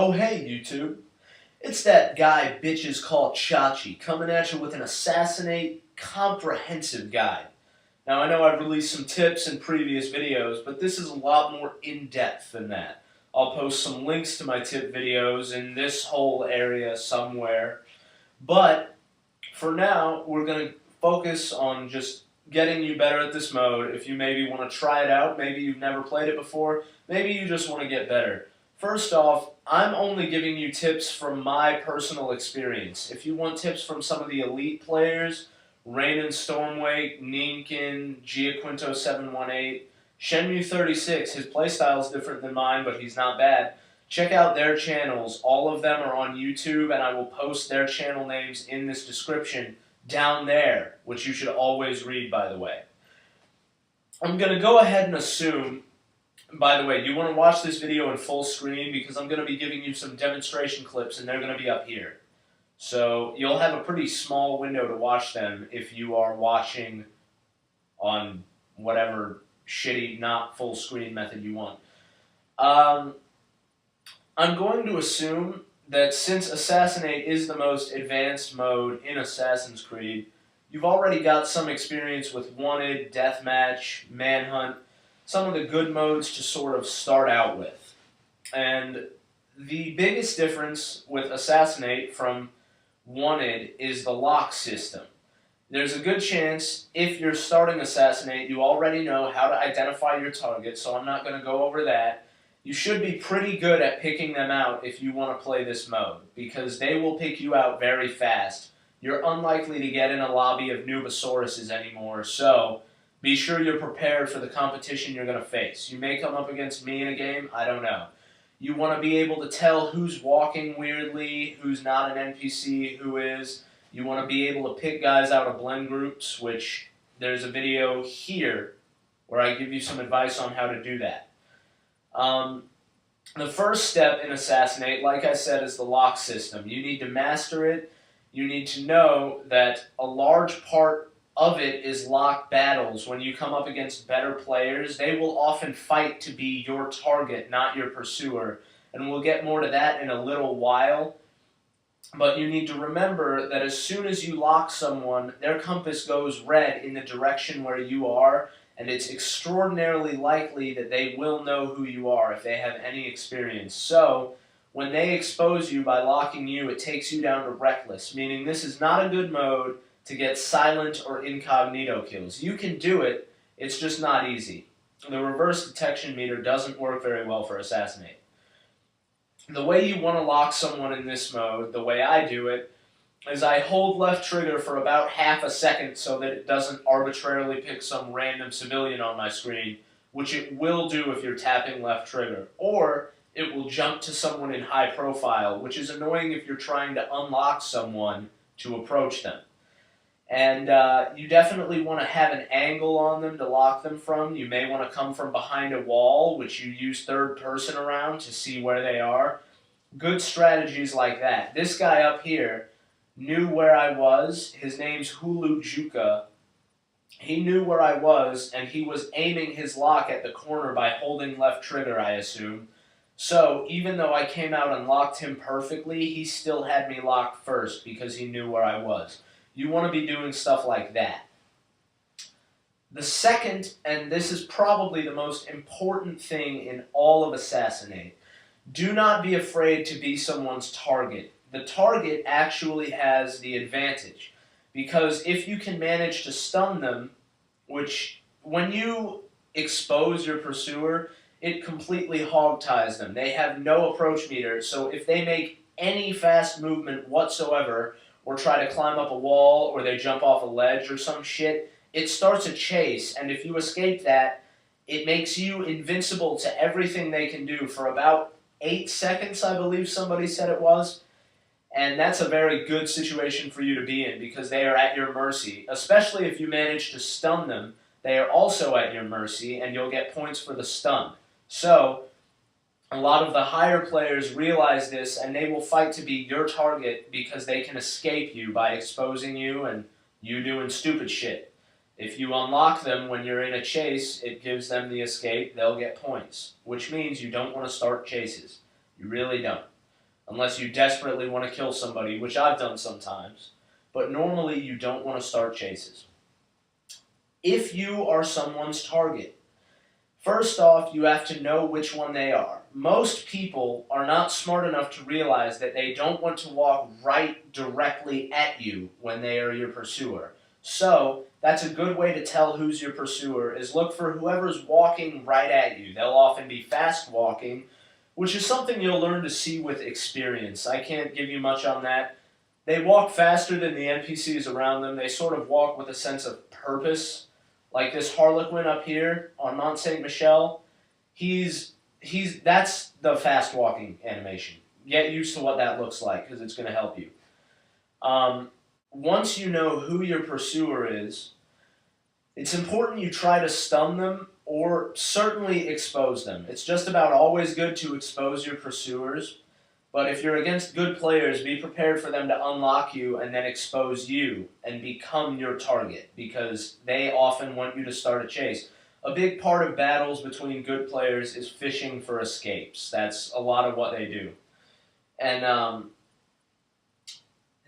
Oh hey YouTube, it's that guy bitches called Chachi coming at you with an Assassinate comprehensive guide. Now I know I've released some tips in previous videos, but this is a lot more in-depth than that. I'll post some links to my tip videos in this whole area somewhere, but for now we're going to focus on just getting you better at this mode. If you maybe want to try it out, maybe you've never played it before, maybe you just want to get better. First off, I'm only giving you tips from my personal experience. If you want tips from some of the elite players, RaininStormwake, Neenkin, gbiese718, Shenmue36, his playstyle is different than mine, but he's not bad. Check out their channels. All of them are on YouTube, and I will post their channel names in this description down there, which you should always read, by the way. I'm going to go ahead and assume, by the way, you want to watch this video in full screen because I'm going to be giving you some demonstration clips, and they're going to be up here. So you'll have a pretty small window to watch them if you are watching on whatever shitty, not full screen method you want. I'm going to assume that since Assassinate is the most advanced mode in Assassin's Creed, you've already got some experience with Wanted, Deathmatch, Manhunt, some of the good modes to sort of start out with. And the biggest difference with Assassinate from Wanted is the lock system. There's a good chance, if you're starting Assassinate, you already know how to identify your target, so I'm not going to go over that. You should be pretty good at picking them out if you want to play this mode, because they will pick you out very fast. You're unlikely to get in a lobby of Nubosauruses anymore, so be sure you're prepared for the competition you're going to face. You may come up against me in a game, I don't know. You want to be able to tell who's walking weirdly, who's not an NPC, who is. You want to be able to pick guys out of blend groups, which there's a video here where I give you some advice on how to do that. The first step in Assassinate, like I said, is the lock system. You need to master it. You need to know that a large part of it is lock battles. When you come up against better players, they will often fight to be your target, not your pursuer. And we'll get more to that in a little while. But you need to remember that as soon as you lock someone, their compass goes red in the direction where you are, and it's extraordinarily likely that they will know who you are if they have any experience. So, when they expose you by locking you, it takes you down to reckless, meaning this is not a good mode to get silent or incognito kills. You can do it, it's just not easy. The reverse detection meter doesn't work very well for Assassinate. The way you want to lock someone in this mode, the way I do it, is I hold left trigger for about half a second so that it doesn't arbitrarily pick some random civilian on my screen, which it will do if you're tapping left trigger. Or it will jump to someone in high profile, which is annoying if you're trying to unlock someone to approach them. And you definitely want to have an angle on them to lock them from. You may want to come from behind a wall, which you use third person around to see where they are. Good strategies like that. This guy up here knew where I was. His name's Hulu Juka. He knew where I was, and he was aiming his lock at the corner by holding left trigger, I assume. So, even though I came out and locked him perfectly, he still had me locked first because he knew where I was. You want to be doing stuff like that. The second, and this is probably the most important thing in all of Assassinate, do not be afraid to be someone's target. The target actually has the advantage, because if you can manage to stun them, which when you expose your pursuer, it completely hog-ties them. They have no approach meter, so if they make any fast movement whatsoever, or try to climb up a wall, or they jump off a ledge or some shit, it starts a chase, and if you escape that, it makes you invincible to everything they can do for about 8 seconds, I believe somebody said it was. And that's a very good situation for you to be in, because they are at your mercy. Especially if you manage to stun them, they are also at your mercy, and you'll get points for the stun. So, a lot of the higher players realize this, and they will fight to be your target because they can escape you by exposing you and you doing stupid shit. If you unlock them when you're in a chase, it gives them the escape, they'll get points, which means you don't want to start chases. You really don't. unless you desperately want to kill somebody, which I've done sometimes. But normally you don't want to start chases. If you are someone's target, first off, you have to know which one they are. Most people are not smart enough to realize that they don't want to walk right directly at you when they are your pursuer. So, that's a good way to tell who's your pursuer, is look for whoever's walking right at you. They'll often be fast walking, which is something you'll learn to see with experience. I can't give you much on that. They walk faster than the NPCs around them. They sort of walk with a sense of purpose. Like this Harlequin up here on Mont Saint Michel, that's the fast walking animation. Get used to what that looks like because it's going to help you. Once you know who your pursuer is, it's important you try to stun them or certainly expose them. It's just about always good to expose your pursuers, but if you're against good players, be prepared for them to unlock you and then expose you and become your target, because they often want you to start a chase. A big part of battles between good players is fishing for escapes. That's a lot of what they do. And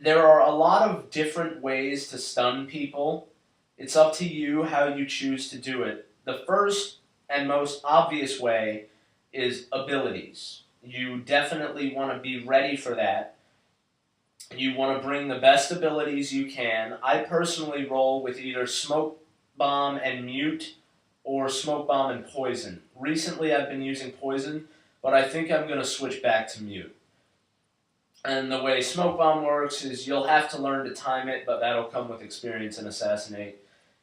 there are a lot of different ways to stun people. It's up to you how you choose to do it. The first and most obvious way is abilities. You definitely want to be ready for that. You want to bring the best abilities you can. I personally roll with either Smoke Bomb and Mute or Smoke Bomb and Poison. Recently I've been using Poison, but I think I'm going to switch back to Mute. And the way Smoke Bomb works is you'll have to learn to time it, but that'll come with experience in Assassinate.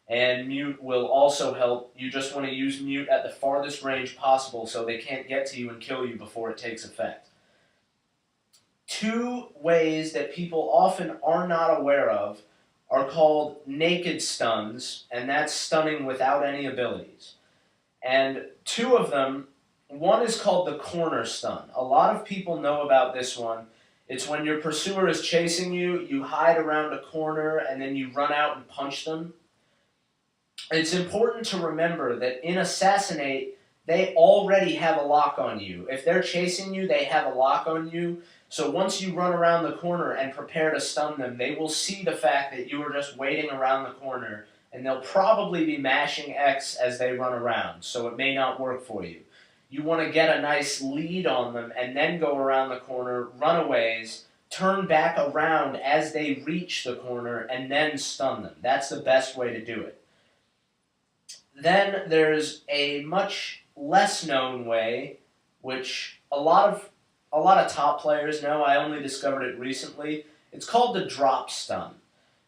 And Mute will also help. You just want to use Mute at the farthest range possible so they can't get to you and kill you before it takes effect. Two ways that people often are not aware of are called naked stuns, and that's stunning without any abilities. And two of them, one is called the corner stun. A lot of people know about this one. It's when your pursuer is chasing you, you hide around a corner, and then you run out and punch them. It's important to remember that in Assassinate, they already have a lock on you. If they're chasing you, they have a lock on you. So once you run around the corner and prepare to stun them, they will see the fact that you are just waiting around the corner, and they'll probably be mashing X as they run around, so it may not work for you. You want to get a nice lead on them and then go around the corner, run a ways, turn back around as they reach the corner, and then stun them. That's the best way to do it. Then there's a much less known way, which a lot of top players know. I only discovered it recently. It's called the drop stun.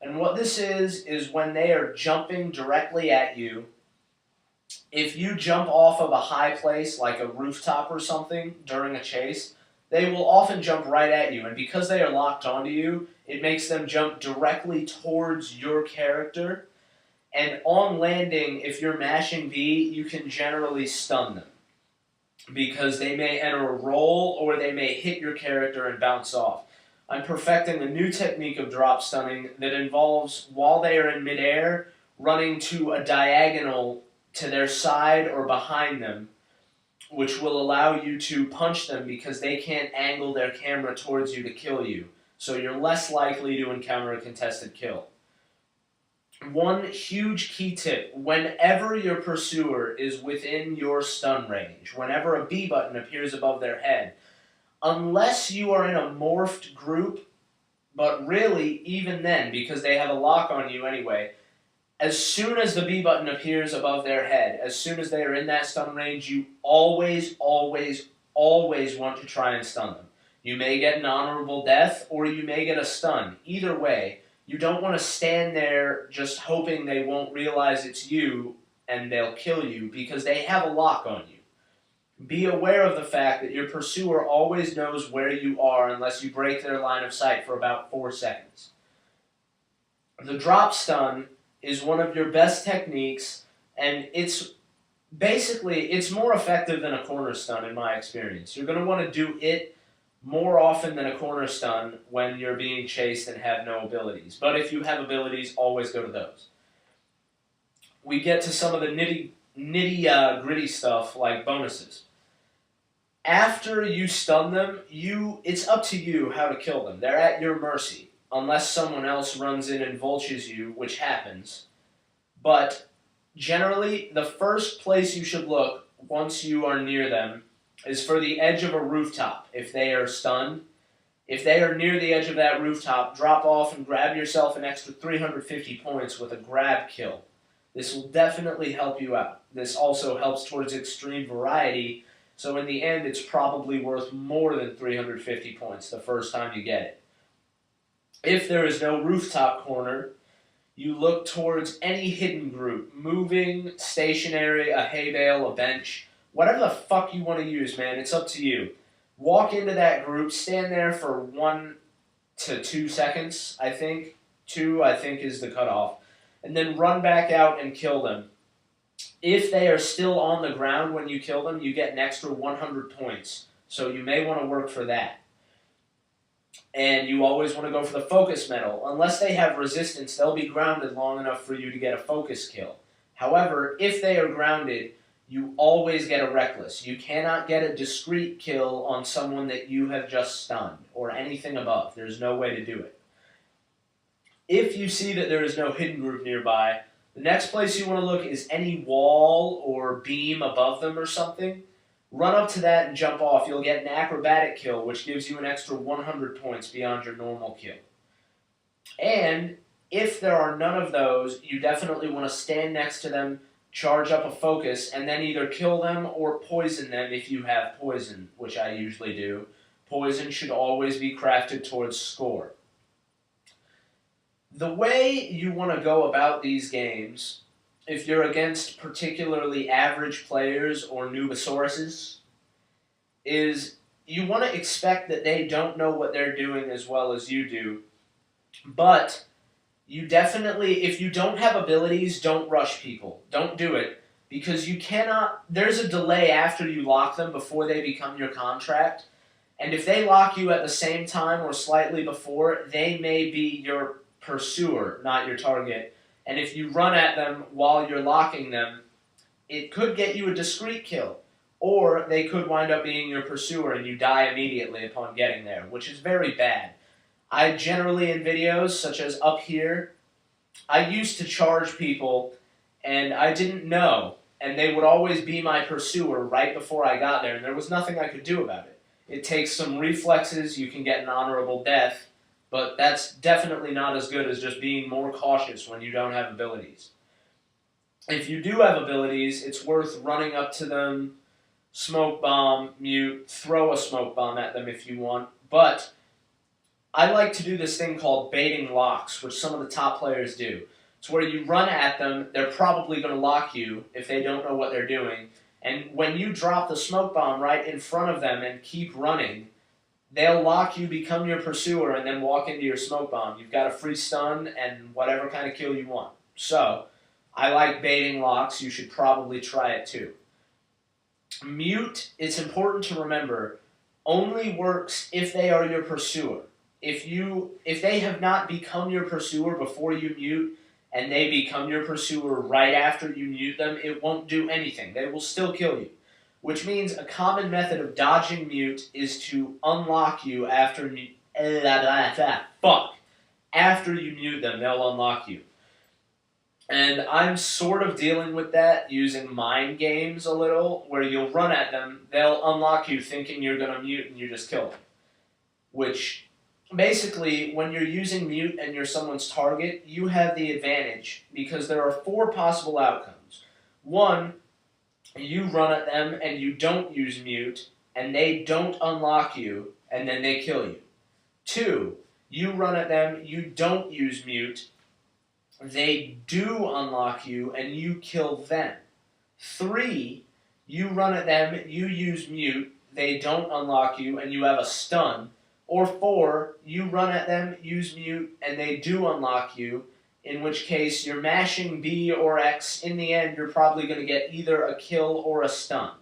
And what this is when they are jumping directly at you. If you jump off of a high place, like a rooftop or something, during a chase, they will often jump right at you. And because they are locked onto you, it makes them jump directly towards your character. And on landing, if you're mashing B, you can generally stun them, because they may enter a roll or they may hit your character and bounce off. I'm perfecting a new technique of drop stunning that involves, while they are in midair, running to a diagonal to their side or behind them, which will allow you to punch them because they can't angle their camera towards you to kill you. So you're less likely to encounter a contested kill. One huge key tip: whenever your pursuer is within your stun range, whenever a B button appears above their head, unless you are in a morphed group, but really, even then, because they have a lock on you anyway, as soon as the B button appears above their head, as soon as they are in that stun range, you always, always, always want to try and stun them. You may get an honorable death, or you may get a stun. Either way, you don't want to stand there just hoping they won't realize it's you and they'll kill you, because they have a lock on you. Be aware of the fact that your pursuer always knows where you are unless you break their line of sight for about 4 seconds. The drop stun is one of your best techniques, and it's more effective than a corner stun in my experience. You're going to want to do it more often than a corner stun when you're being chased and have no abilities. But if you have abilities, always go to those. We get to some of the nitty gritty stuff like bonuses. After you stun them, it's up to you how to kill them. They're at your mercy, unless someone else runs in and vultures you, which happens. But generally, the first place you should look once you are near them is for the edge of a rooftop if they are stunned. If they are near the edge of that rooftop, drop off and grab yourself an extra 350 points with a grab kill. This will definitely help you out. This also helps towards extreme variety, so in the end it's probably worth more than 350 points the first time you get it. If there is no rooftop corner, you look towards any hidden group, moving, stationary, a hay bale, a bench, whatever the fuck you want to use, man, it's up to you. Walk into that group, stand there for 1 to 2 seconds, I think. 2, I think, is the cutoff. And then run back out and kill them. If they are still on the ground when you kill them, you get an extra 100 points. So you may want to work for that. And you always want to go for the focus medal. Unless they have resistance, they'll be grounded long enough for you to get a focus kill. However, if they are grounded, you always get a reckless. You cannot get a discreet kill on someone that you have just stunned, or anything above. There's no way to do it. If you see that there is no hidden group nearby, the next place you want to look is any wall or beam above them or something. Run up to that and jump off. You'll get an acrobatic kill, which gives you an extra 100 points beyond your normal kill. And if there are none of those, you definitely want to stand next to them, charge up a focus, and then either kill them or poison them if you have poison, which I usually do. Poison should always be crafted towards score. The way you want to go about these games, if you're against particularly average players or noobosauruses, is you want to expect that they don't know what they're doing as well as you do. But you definitely, if you don't have abilities, don't rush people. Don't do it, because you cannot, there's a delay after you lock them before they become your contract. And if they lock you at the same time or slightly before, they may be your pursuer, not your target. And if you run at them while you're locking them, it could get you a discreet kill. Or they could wind up being your pursuer and you die immediately upon getting there, which is very bad. I generally, in videos such as up here, I used to charge people and I didn't know. And they would always be my pursuer right before I got there, and there was nothing I could do about it. It takes some reflexes, you can get an honorable death, but that's definitely not as good as just being more cautious when you don't have abilities. If you do have abilities, it's worth running up to them, smoke bomb, mute, throw a smoke bomb at them if you want. But I like to do this thing called baiting locks, which some of the top players do. It's where you run at them, they're probably going to lock you if they don't know what they're doing. And when you drop the smoke bomb right in front of them and keep running, they'll lock you, become your pursuer, and then walk into your smoke bomb. You've got a free stun and whatever kind of kill you want. So, I like baiting locks. You should probably try it too. Mute, it's important to remember, only works if they are your pursuer. If they have not become your pursuer before you mute, and they become your pursuer right after you mute them, it won't do anything. They will still kill you. Which means a common method of dodging mute is to unlock you after after you mute them, they'll unlock you. And I'm sort of dealing with that using mind games a little, where you'll run at them, they'll unlock you thinking you're going to mute, and you just kill them. Which, basically, when you're using mute and you're someone's target, you have the advantage, because there are 4 possible outcomes. 1, you run at them and you don't use mute, and they don't unlock you, and then they kill you. 2, you run at them, you don't use mute, they do unlock you, and you kill them. 3, you run at them, you use mute, they don't unlock you, and you have a stun. Or 4, you run at them, use mute, and they do unlock you, in which case you're mashing B or X. In the end, you're probably going to get either a kill or a stun.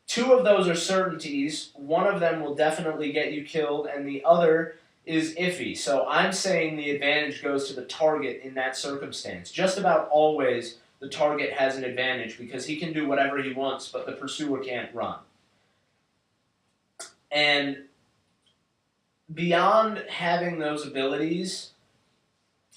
2 of those are certainties. 1 of them will definitely get you killed, and the other is iffy. So I'm saying the advantage goes to the target in that circumstance. Just about always, the target has an advantage, because he can do whatever he wants, but the pursuer can't run. And beyond having those abilities,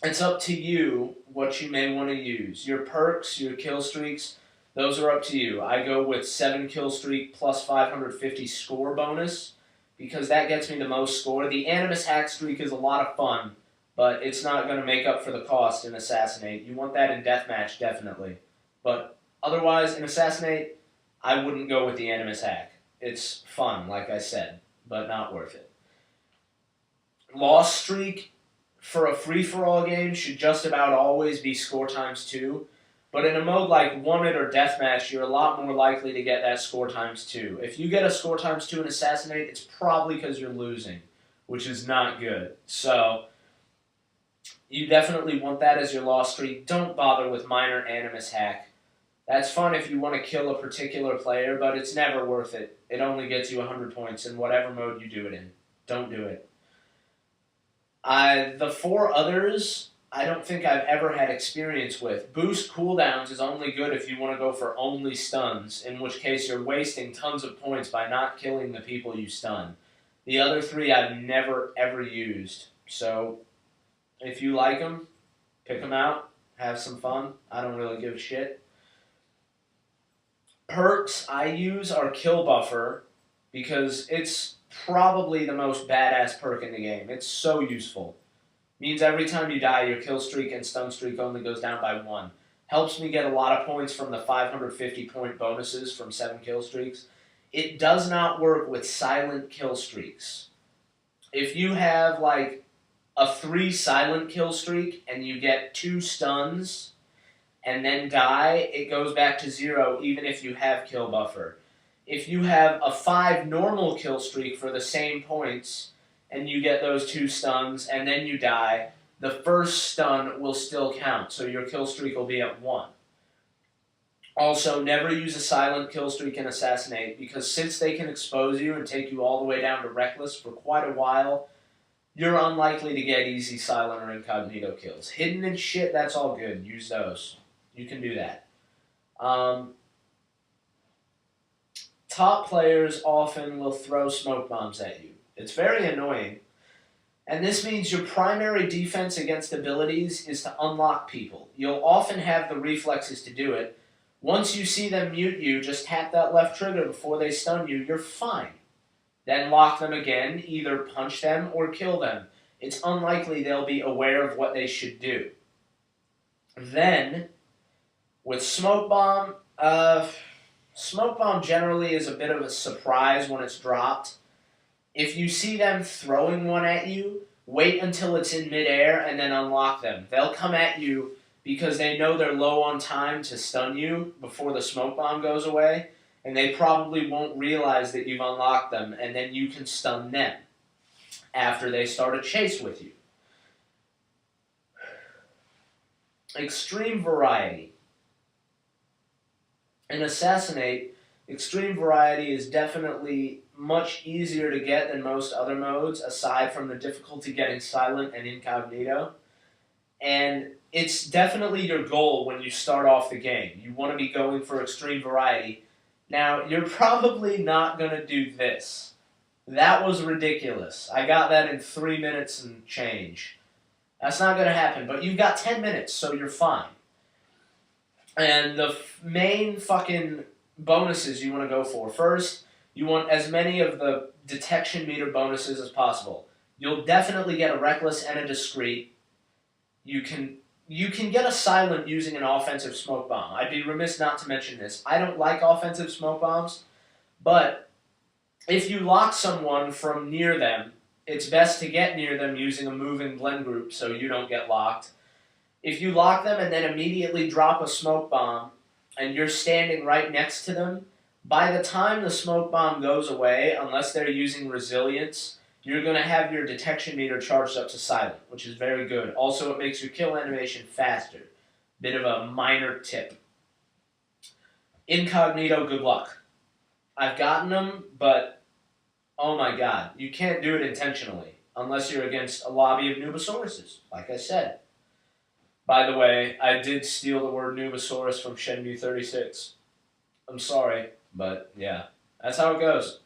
it's up to you what you may want to use. Your perks, your kill streaks, those are up to you. I go with 7 kill streak plus 550 score bonus because that gets me the most score. The Animus hack streak is a lot of fun, but it's not going to make up for the cost in Assassinate. You want that in Deathmatch, definitely. But otherwise, in Assassinate, I wouldn't go with the Animus hack. It's fun, like I said, but not worth it. Loss streak for a free-for-all game should just about always be score times 2. But in a mode like Wanted or Deathmatch, you're a lot more likely to get that score times 2. If you get a score times 2 in Assassinate, it's probably because you're losing, which is not good. So you definitely want that as your loss streak. Don't bother with minor Animus hack. That's fun if you want to kill a particular player, but it's never worth it. It only gets you 100 points in whatever mode you do it in. Don't do it. The 4 others, I don't think I've ever had experience with. Boost cooldowns is only good if you want to go for only stuns, in which case you're wasting tons of points by not killing the people you stun. The other 3 I've never, ever used. So, if you like them, pick them out, have some fun. I don't really give a shit. Perks I use are Kill Buffer, because it's probably the most badass perk in the game. It's so useful. Means every time you die, your kill streak and stun streak only goes down by 1. Helps me get a lot of points from the 550 point bonuses from 7 kill streaks. It does not work with silent kill streaks. If you have like a 3 silent kill streak and you get 2 stuns and then die, it goes back to 0 even if you have Kill Buffer. If you have a 5 normal kill streak for the same points and you get those 2 stuns and then you die, the first stun will still count, so your kill streak will be at 1. Also, never use a silent kill streak in Assassinate, because since they can expose you and take you all the way down to Reckless for quite a while, you're unlikely to get easy silent or incognito kills. Hidden and shit, that's all good. Use those. You can do that. Top players often will throw smoke bombs at you. It's very annoying. And this means your primary defense against abilities is to unlock people. You'll often have the reflexes to do it. Once you see them mute you, just tap that left trigger before they stun you, you're fine. Then lock them again, either punch them or kill them. It's unlikely they'll be aware of what they should do. Then, with Smoke Bomb, Smoke Bomb generally is a bit of a surprise when it's dropped. If you see them throwing one at you, wait until it's in midair and then unlock them. They'll come at you because they know they're low on time to stun you before the Smoke Bomb goes away, and they probably won't realize that you've unlocked them, and then you can stun them after they start a chase with you. Extreme Variety. In Assassinate, Extreme Variety is definitely much easier to get than most other modes, aside from the difficulty getting silent and incognito. And it's definitely your goal when you start off the game. You want to be going for Extreme Variety. Now, you're probably not going to do this. That was ridiculous. I got that in 3 minutes and change. That's not going to happen, but you've got 10 minutes, so you're fine. And the main fucking bonuses you want to go for. First, you want as many of the detection meter bonuses as possible. You'll definitely get a Reckless and a Discreet. You can get a Silent using an offensive smoke bomb. I'd be remiss not to mention this. I don't like offensive smoke bombs, but if you lock someone from near them, it's best to get near them using a moving blend group so you don't get locked. If you lock them and then immediately drop a smoke bomb and you're standing right next to them, by the time the smoke bomb goes away, unless they're using resilience, you're going to have your detection meter charged up to silent, which is very good. Also, it makes your kill animation faster. Bit of a minor tip. Incognito, good luck. I've gotten them, but oh my god, you can't do it intentionally unless you're against a lobby of Nubosauruses, like I said. By the way, I did steal the word Nubosaurus from Shenmue 36. I'm sorry, but yeah, that's how it goes.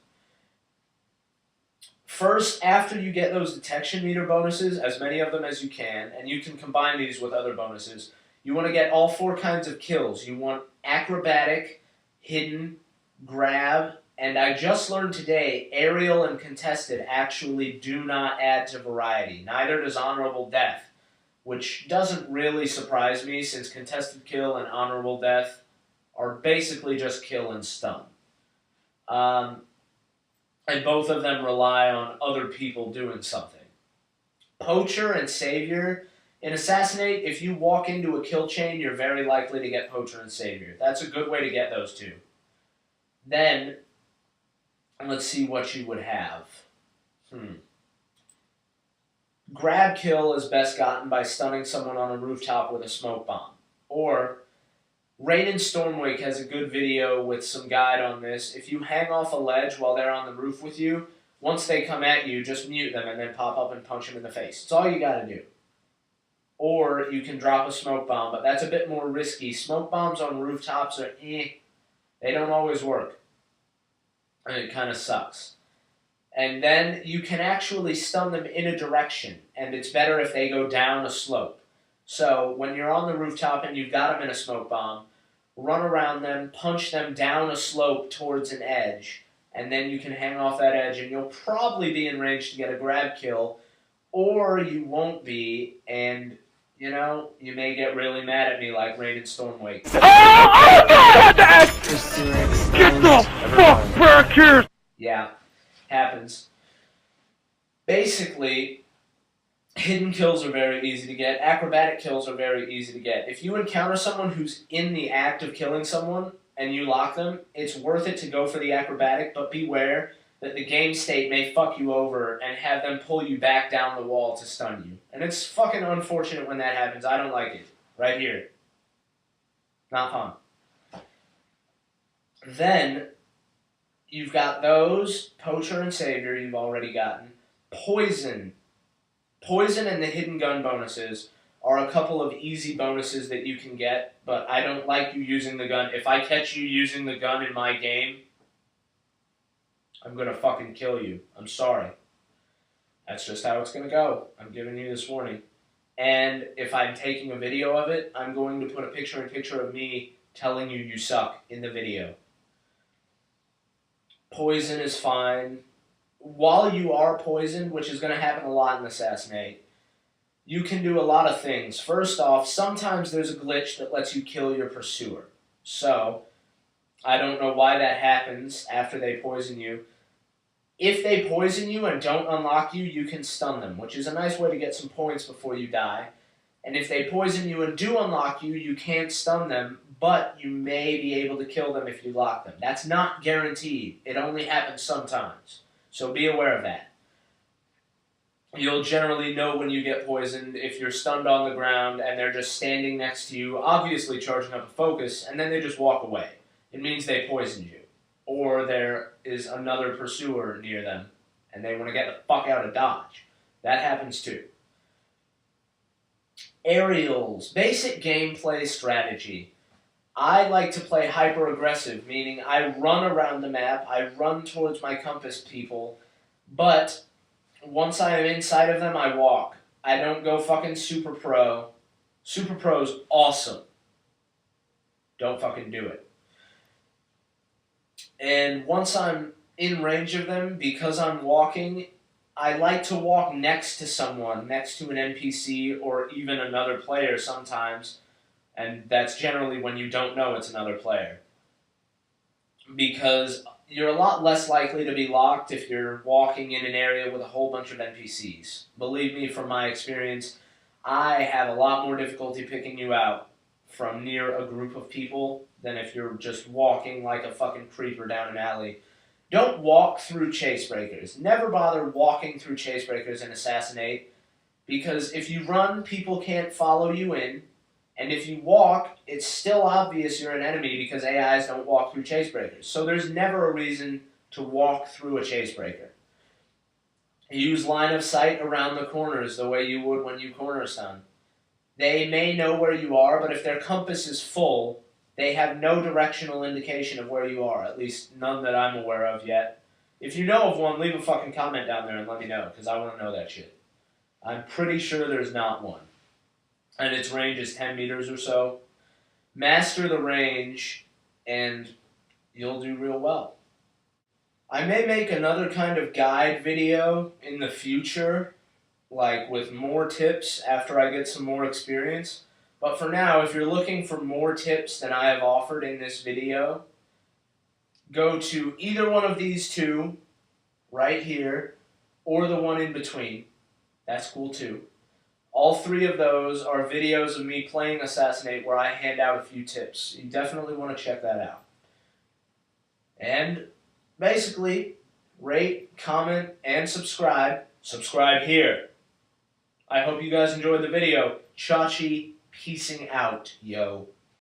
First, after you get those detection meter bonuses, as many of them as you can, and you can combine these with other bonuses, you want to get all 4 kinds of kills. You want acrobatic, hidden, grab, and I just learned today, aerial and contested actually do not add to variety. Neither does honorable death, which doesn't really surprise me since contested kill and honorable death are basically just kill and stun. And both of them rely on other people doing something. Poacher and Savior. In Assassinate, if you walk into a kill chain, you're very likely to get Poacher and Savior. That's a good way to get those two. Then, let's see what you would have. Grab kill is best gotten by stunning someone on a rooftop with a smoke bomb. Or, RaininStormwake has a good video with some guide on this. If you hang off a ledge while they're on the roof with you, once they come at you, just mute them and then pop up and punch them in the face. It's all you gotta do. Or you can drop a smoke bomb, but that's a bit more risky. Smoke bombs on rooftops are They don't always work. And it kind of sucks. And then you can actually stun them in a direction, and it's better if they go down a slope. So when you're on the rooftop and you've got them in a smoke bomb, run around them, punch them down a slope towards an edge, and then you can hang off that edge, and you'll probably be in range to get a grab kill, or you won't be, and, you know, you may get really mad at me like RaininStormwake. Oh no! Get the fuck back here! Yeah, happens. Basically, hidden kills are very easy to get. Acrobatic kills are very easy to get. If you encounter someone who's in the act of killing someone and you lock them, it's worth it to go for the acrobatic, but beware that the game state may fuck you over and have them pull you back down the wall to stun you. And it's fucking unfortunate when that happens. I don't like it. Right here. Not fun. Then, you've got those. Poacher and Savior you've already gotten. Poison. Poison and the hidden gun bonuses are a couple of easy bonuses that you can get, but I don't like you using the gun. If I catch you using the gun in my game, I'm gonna fucking kill you. I'm sorry. That's just how it's gonna go. I'm giving you this warning. And if I'm taking a video of it, I'm going to put a picture-in-picture of me telling you suck in the video. Poison is fine. While you are poisoned, which is going to happen a lot in Assassinate, you can do a lot of things. First off, sometimes there's a glitch that lets you kill your pursuer. So, I don't know why that happens after they poison you. If they poison you and don't unlock you, you can stun them, which is a nice way to get some points before you die. And if they poison you and do unlock you, you can't stun them, but you may be able to kill them if you lock them. That's not guaranteed. It only happens sometimes. So be aware of that. You'll generally know when you get poisoned if you're stunned on the ground and they're just standing next to you, obviously charging up a focus, and then they just walk away. It means they poisoned you. Or there is another pursuer near them, and they want to get the fuck out of Dodge. That happens too. Aerials. Basic gameplay strategy. I like to play hyper-aggressive, meaning I run around the map, I run towards my compass people, but once I am inside of them, I walk. I don't go fucking super pro. Super pro's awesome. Don't fucking do it. And once I'm in range of them, because I'm walking, I like to walk next to someone, next to an NPC or even another player sometimes, and that's generally when you don't know it's another player. Because you're a lot less likely to be locked if you're walking in an area with a whole bunch of NPCs. Believe me, from my experience, I have a lot more difficulty picking you out from near a group of people than if you're just walking like a fucking creeper down an alley. Don't walk through chase breakers. Never bother walking through chase breakers in Assassinate, because if you run, people can't follow you in, and if you walk, it's still obvious you're an enemy because AIs don't walk through chase breakers. So there's never a reason to walk through a chase breaker. Use line of sight around the corners the way you would when you corner stun. They may know where you are, but if their compass is full, they have no directional indication of where you are, at least none that I'm aware of yet. If you know of one, leave a fucking comment down there and let me know, because I want to know that shit. I'm pretty sure there's not one. And its range is 10 meters or so. Master the range, and you'll do real well. I may make another kind of guide video in the future, like with more tips after I get some more experience. But for now, if you're looking for more tips than I have offered in this video, go to either one of these two right here, or the one in between. That's cool too. All three of those are videos of me playing Assassinate where I hand out a few tips. You definitely want to check that out. And basically, rate, comment, and subscribe. Subscribe here. I hope you guys enjoyed the video. Chachi, peacing out, yo.